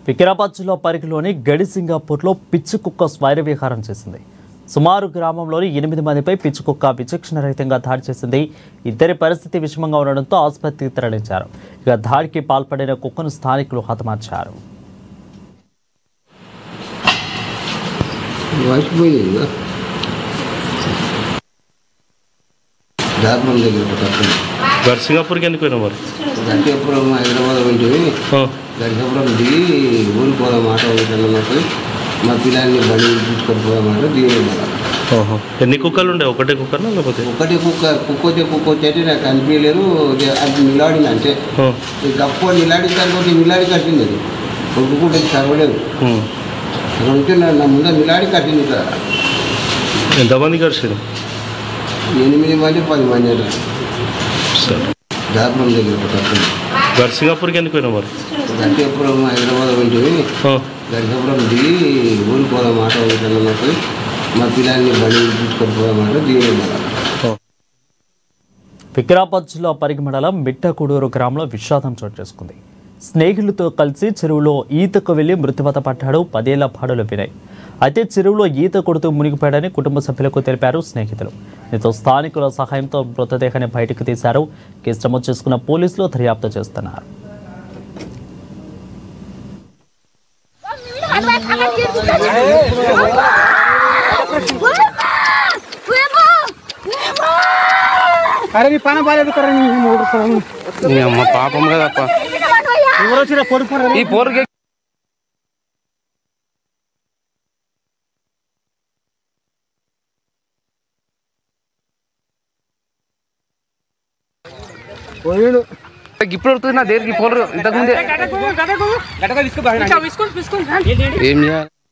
వికారాబాద్ జిల్లా పరిగిలోని గడిసింగాపూర్లో పిచ్చి కుక్క స్వైర విహారం చేసింది. సుమారు గ్రామంలోని 8 మందిపై పిచ్చి కుక్క విచక్షణరహితంగా దాడి చేసింది. ఇద్దరి పరిస్థితి విషమంగా ఉండడంతో ఆసుపత్రికి తరలించారు. ఇక దాడికి పాల్పడిన కుక్కను స్థానికులు హతమార్చారు. సింగాపూర్కి ఎందుకు పోయినా మరి గడికాపురం హైదరాబాద్ ఉంటుంది. గడికాపురం దిగి ఊరికి పోదాం ఆటో వెళ్ళినప్పుడు మా పిల్లల్ని బండి తీసుకొని పోదామంటే దిగి ఎన్ని కుక్కలు ఉండే? ఒకటే కుక్కనా లేకపోతే? ఒకటే కుక్క వచ్చి నాకు అనిపించలేదు. అది నిలాడింది అంటే గప్ప నిలాడిన తర్వాత నిలాడి కట్టింది. అది కొట్టుకుంటే చదవలేదు. అక్కడ ఉంటే నా ముందు నిలాడి కట్టింది. ఇక్కడ ఎంతమంది కలిసి? 8 మంది 10 మంది గడికాపురం దగ్గర సింగాపూర్కి ఎందుకు పోయినా మరి? గడికాపురం హైదరాబాద్ ఉంటుంది. గడికాపురం దిగి ఊరికి పోదాం ఆటో వెళ్ళినప్పుడు మా పిల్లల్ని బండి తీసుకొని పోదామంటే దిగి వికారాబాద్ జిల్లా పరిగి మండలం మిట్టకూడూరు గ్రామంలో విషాదం చోటు చేసుకుంది. స్నేహితులతో కలిసి చెరువులో ఈతకు వెళ్లి మృత్యువాత పడ్డాడు 10 ఏళ్ల బాలుడు వినయ్. అయితే చెరువులో ఈత కొడుతూ మునిగిపోయాడని కుటుంబ సభ్యులకు తెలిపారు స్నేహితులు. దీంతో స్థానికుల సహాయంతో మృతదేహాన్ని బయటకు తీశారు. కేసు నమోదు చేసుకున్న పోలీసులు దర్యాప్తు చేస్తున్నారు. పాపం కదప్ప ఈ పోరుకి ఇప్పుడు నా దగ్గరికి పోరు ఇంతకుముందే ఏం చేయాలి?